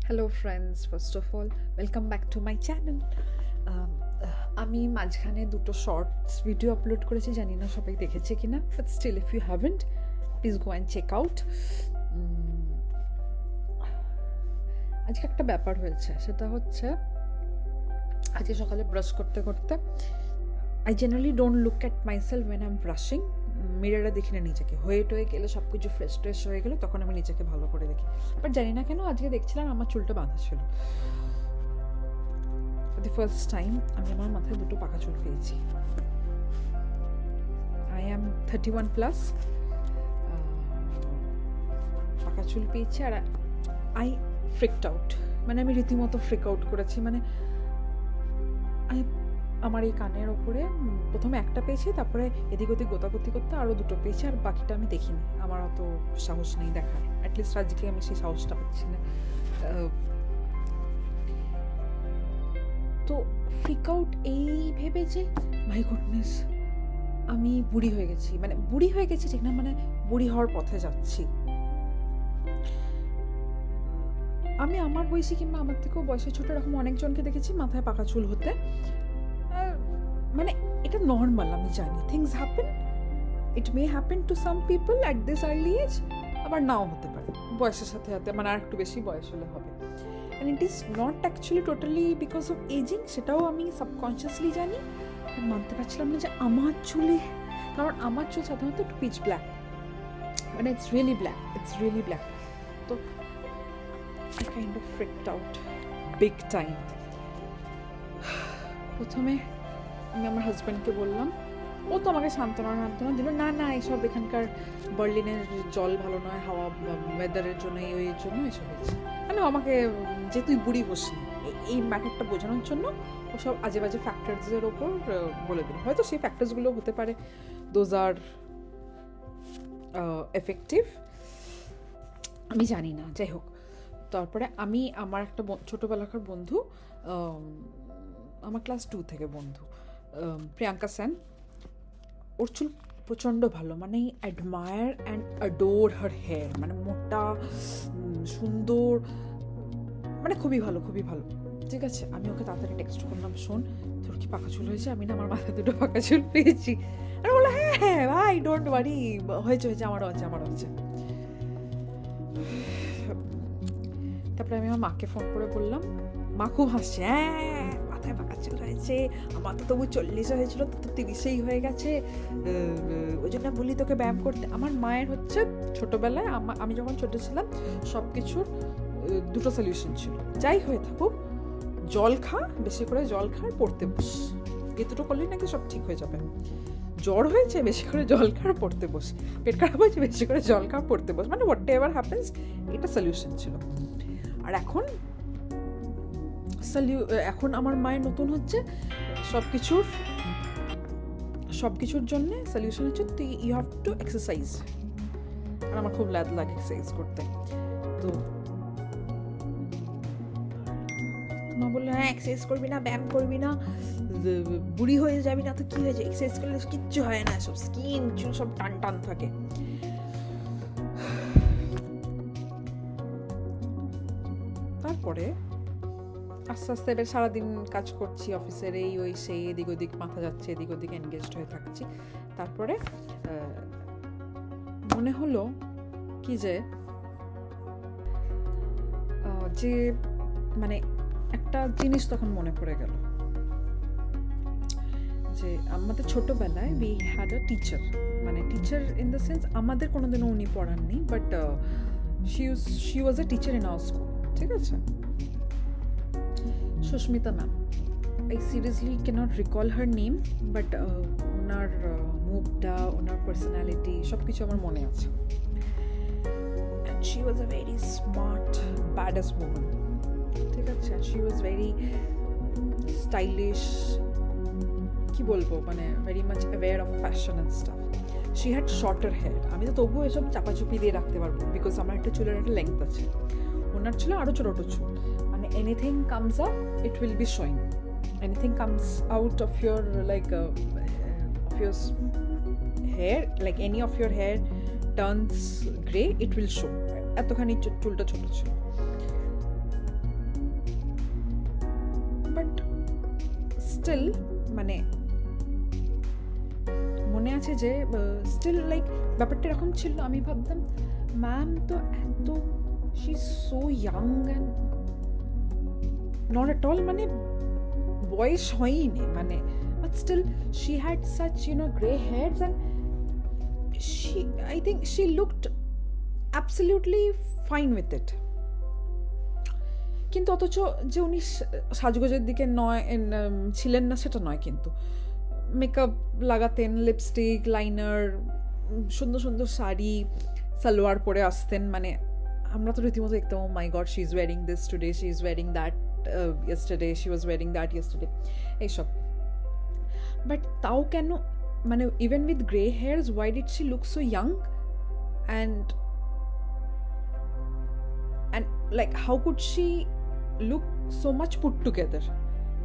Hello friends, first of all welcome back to my channel. আমি মাঝখানে দুটো shorts video upload করেছি, জানি না সবাই দেখেছে কিনা, but still if you haven't please go and check out. আজকে একটা ব্যাপার হয়েছে, সেটা হচ্ছে আজকে সকালে ব্রাশ করতে করতে I generally don't look at myself when I am brushing. মিররে দেখি না নিজেকে, হয়ে টয়ে গেলে সব কিছু ফ্রেশ হয়ে গেলে তখন আমি নিজেকে ভালো করে দেখি। বাট জানি না কেন আজকে দেখছিলাম আমার চুলটা বাঁধা ছিল। দি ফার্স্ট টাইম আমি আমার মাথায় দুটো পাকা চুল পেয়েছি। আই অ্যাম 31+, পাকা চুল পেয়েছি আর আই ফ্রিকড আউট, মানে আমি রীতিমতো ফ্রিক আউট করেছি। মানে আমার এই কানের ওপরে প্রথমে একটা পেয়েছি, তারপরে এদিক ওদিক গোতাগতি করতে আরও দুটো পেয়েছি, আর বাকিটা আমি দেখিনি। আমার অত সাহস নেই দেখার, অ্যাটলিস্ট আজকে আমি সেই সাহসটা পাচ্ছি না। তো ফ্রিক আউট এই ভেবে যে মাই গুডনেস আমি বুড়ি হয়ে গেছি, মানে বুড়ি হয়ে গেছি ঠিক না, মানে বুড়ি হওয়ার পথে যাচ্ছি। আমি আমার বয়সী কিংবা আমার থেকেও বয়সে ছোট এরকম অনেকজনকে দেখেছি মাথায় পাকা চুল হতে। মানে এটা নর্মাল, আমি জানি things happen, it may happen to some people at this early age, আবার নাও হতে পারে বয়সের সাথে সাথে, মানে আর একটু বেশি বয়স হলে হবে। And it is not actually totally because of aging, সেটাও আমি সাবকনশিয়াসলি জানি। মানতে পারছিলাম না যে আমার চুলে, কারণ আমার চুল সাধারণত একটু পিচ ব্ল্যাক, মানে ইটস রিয়েলি ব্ল্যাক। তো I kind of freaked out big time. প্রথমে আমি আমার হাজব্যান্ডকে বললাম, ও তো আমাকে সান্ত্বনা দিল, না এইসব এখানকার বার্লিনের জল ভালো নয়, হাওয়া ওয়েদারের জন্য এর জন্য এসব হয়েছে। মানে আমাকে যে তুই বুড়ি হোসনি এই ম্যাটারটা বোঝানোর জন্য ওসব আজে বাজে ফ্যাক্টরসের ওপর বলে দিল। হয়তো সেই ফ্যাক্টরসগুলো হতে পারে দোজ আর এফেক্টিভ, আমি জানি না, যাই হোক। তারপরে আমি আমার একটা ছোটোবেলাকার বন্ধু, আমার ক্লাস 2 থেকে বন্ধু, প্রিয়াঙ্কা সেন, ওর চুল প্রচণ্ড ভালো, মানে admire and adore her hair, মানে মোটা সুন্দর, মানে খুবই ভালো। ঠিক আছে, আমি ওকে তাড়াতাড়ি টেক্সট করলাম, শোন তোর কি পাকা চুল হয়েছে? আমি না আমার মাথায় দুটো পাকা চুল পেয়েছি। আর বললো হ্যাঁ ভাই ডোন্ট ওয়ারি, হয়েছে আমারও আছে। তারপরে আমি আমার মাকে ফোন করে বললাম, মা খুব হাসছে, হ্যাঁ মাথায় পাকা চুল হয়েছে, আমার তো তবু 40 হয়েছিল, তো 30 হয়ে গেছে, ওই জন্য বলি তোকে ব্যায়াম করতে। আমার মায়ের হচ্ছে ছোটোবেলায় আমি যখন ছোটো ছিলাম সব কিছুর দুটো সলিউশন ছিল, যাই হয়ে থাকুক জল খা, বেশি করে জল খা, পড়তে বস, এ দুটো করলেই নাকি সব ঠিক হয়ে যাবে। জ্বর হয়েছে বেশি করে জল খা, পড়তে বস, পেট খারাপ হয়েছে বেশি করে জল খা, পড়তে বস, মানে হোয়াট এভার হ্যাপেন্স, এটা সলিউশন ছিল। আর এখন আমার মায়ের নতুন হচ্ছে সব কিছুর জন্য সলিউশন হচ্ছে তুই ইউ হ্যাভ টু এক্সারসাইজ। আর আমার খুব লাগে এক্সারসাইজ করতে। তো মা বললো হ্যাঁ এক্সারসাইজ করবি না, ব্যায়াম করবি না, বুড়ি হয়ে যাবি না, তো কি হয়েছে, এক্সারসাইজ করলে কিচ্ছু হয় না, সব স্কিন চুল সব টান থাকে। তারপরে আস্তে আস্তে এবার সারাদিন কাজ করছি অফিসের, এই ওই সেই, এদিক ওদিক মাথা যাচ্ছে, এদিক ওদিক এনগেজড হয়ে থাকছি। তারপরে মনে হলো কি যে মানে একটা জিনিস তখন মনে পড়ে গেল যে আমাদের ছোটবেলায় উই হ্যাড আ টিচার, মানে টিচার ইন দ্য সেন্স আমাদের কোনোদিনও উনি পড়াননি, but she was a teacher in our school, ঠিক আছে, Sushmita ma'am. I seriously cannot recall her name, but ওনার মুখটা, ওনার পার্সোনালিটি সব কিছু আমার মনে আছে। And she was a very smart, badass woman, ঠিক আছে, she was very stylish, কি বলবো, মানে very much aware of fashion and stuff. She had shorter hair, আমি তো তবুও এসব চাপাচুপি দিয়ে রাখতে পারবো, বিকজ আমার একটা চুলের একটা লেংথ আছে, ওনার ছিল আরও ছোটো চুল, মানে anything comes up it will be showing, anything comes out of your of your hair, like any of your hair turns grey, it will show, এতখানি চুলটা ছোট ছিল। স্টিল মানে মনে আছে যে স্টিল লাইক ব্যাপারটা এরকম ছিল, আমি ভাবতাম ম্যাম তো এত she is so young and not at all মানে বয়স হয়নি মানে, but still she had such grey hairs and I think she looked absolutely fine with it. কিন্তু অথচ যে উনি সাজগোজের দিকে ছিলেন না সেটা নয়, কিন্তু মেকআপ লাগাতেন, লিপস্টিক, লাইনার, সুন্দর সুন্দর শাড়ি, সালোয়ার পরে আসতেন, মানে আমরা তো রীতিমতো দেখতাম oh my god she is wearing this today, she is wearing that yesterday, she was wearing that yesterday, এইসব। বাট তাও কেন মানে even with grey hairs, why did she look so young? And like how could she look so much put together?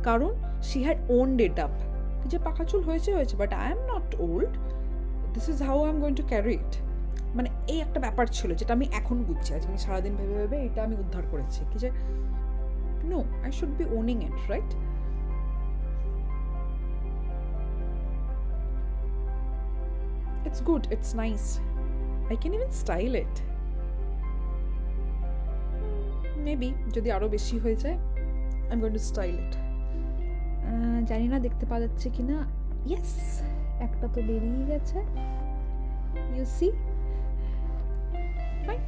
কারণ she had owned it up যে পাকা চুল হয়েছে, but I am not old, this is how I am going to carry it. মানে এই একটা ব্যাপার ছিল যেটা আমি এখন বুঝছি, আজকে আমি সারাদিন ভেবে ভেবে এটা আমি উদ্ধার করেছি কি যে no, I should be owning it, right? It's good, it's nice. I can even style it. Maybe যদি আরো বেশি হয়ে যায় I'm going to style it. জানি না দেখতে পাওয়া যাচ্ছে কিনা, yes, একটা তো বেরিয়ে গেছে, you see, fine,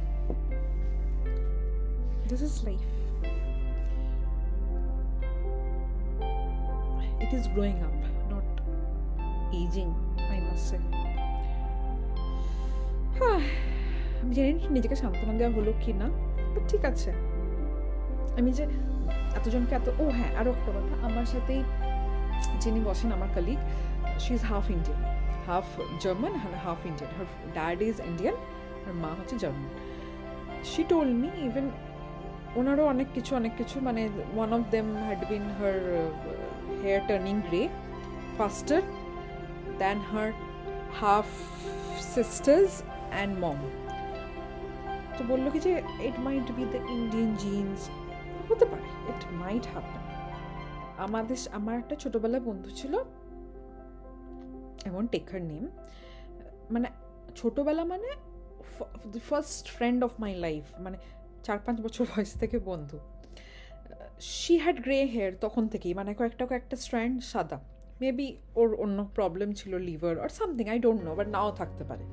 this is life, it is growing up, not aging, I must say. আমি জানি নিজেকে সান্ত্বনা দেওয়া হলো কি না, বাট ঠিক আছে। আমি যে এতজনকে হ্যাঁ, আরও একটা কথা, আমার সাথেই যিনি বসেন আমার colleague, she is half Indian, half German and half Indian, her dad is Indian, আর মা হচ্ছে German. She told me even ওনারও অনেক কিছু মানে one of them had been her hair turning grey faster than her half sisters and mom. তো বললো কি যে it might be the Indian genes, হতে পারে, it might happen. আমার একটা ছোটবেলার বন্ধু ছিল, I won't take her name, মানে ছোটবেলা মানে the first friend of my life, মানে 4-5 বছর বয়স থেকে বন্ধু। she had grey hair তখন থেকেই, মানে কয়েকটা স্ট্র্যান্ড সাদা, মেবি ওর অন্য প্রবলেম ছিল, liver or something, I don't know, but now থাকতে পারে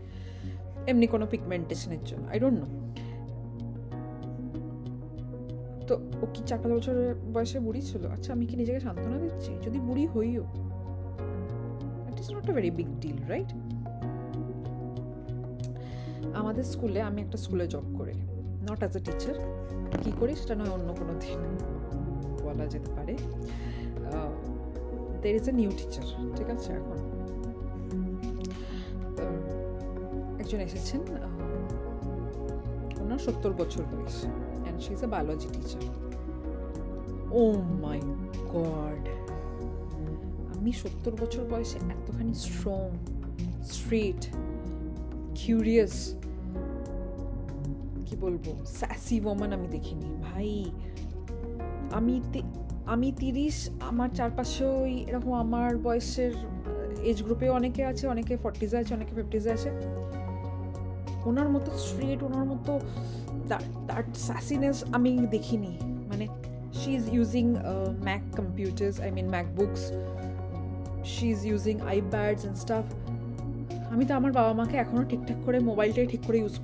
এমনি কোনো পিগমেন্টেশনের জন্য, আই ডোন্ট নো। তো ও কি 4-5 বছরের বয়সে বুড়ি ছিল? আচ্ছা, আমি কি নিজেকে সান্ত্বনা দিচ্ছি? যদি বুড়ি হইও, it is not a very big deal, right? আমাদের স্কুলে, আমি একটা স্কুলে জব করি, নট অ্যাজ এ টিচার, কি করি সেটা নয় অন্য কোনো দিন বলা যেতে পারে। there is a new teacher, ঠিক আছে? এখন একজন এসেছেন, ওনার 70 বছর বয়স, and she is a biology teacher. Oh my god, আমি 70 বছর বয়সে এতখানি স্ট্রং, স্ট্রেট, কিউরিয়াস, কি বলবো, স্যাসি ওম্যান আমি দেখিনি ভাই। আমি 30, আমার চারপাশে ওই এরকম আমার বয়সের এজ গ্রুপেও অনেকে আছে, অনেকে 40s আছে, অনেকে 50s আছে। ওনার মতো স্ট্রেট, ওনার মতো দ্যাট স্যাসিনেস আমি দেখিনি। মানে she is using Mac computers, I mean MacBooks, she is using iPads and stuff. আমি তো আমার বাবা মাকে এখনও ঠিকঠাক করে মোবাইলটাই ঠিক করে ইউজ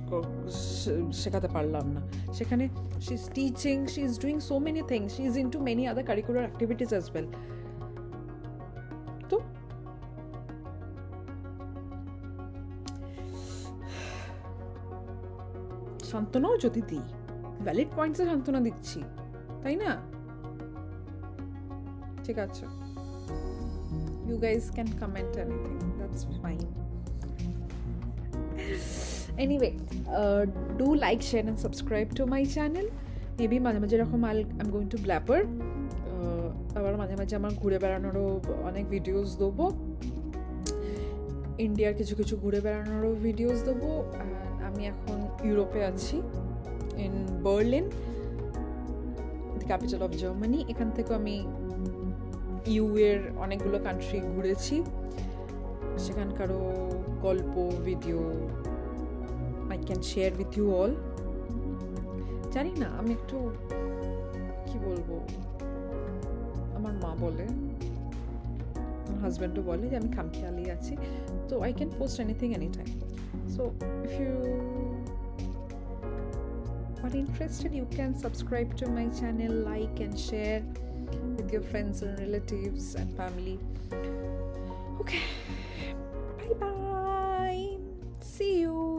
শেখাতে পারলাম না। সেখানে she is teaching, she is doing so many things, she is into many other curricular activities as well. তো সান্ত্বনাও যদি দিই, ভ্যালিড পয়েন্টসে সান্ত্বনা দিচ্ছি, তাই না? ঠিক আছে, you guys can comment anything, that's fine. Anyway, do like, share and subscribe to my channel. Maybe মাঝে মাঝে এরকম I'm going to blabber, আবার মাঝে মাঝে আমার ঘুরে বেড়ানোরও অনেক ভিডিওস দেবো, ইন্ডিয়ার কিছু ঘুরে বেড়ানোরও ভিডিওস দেবো। আমি এখন ইউরোপে আছি, in Berlin, the capital of Germany. এখান থেকে আমি ইউ এর অনেকগুলো কান্ট্রি ঘুরেছি, সেখানকারও গল্প video I can share with you all. জানি না, আমি একটু কি বলবো, আমার মা বলে, আমার হাজব্যান্ডও বলে যে আমি খামখেয়ালি আছি, তো I can post anything any time. So if you are interested, you can subscribe to my channel, like and share with your friends and relatives and family. Okay, bye bye, see you.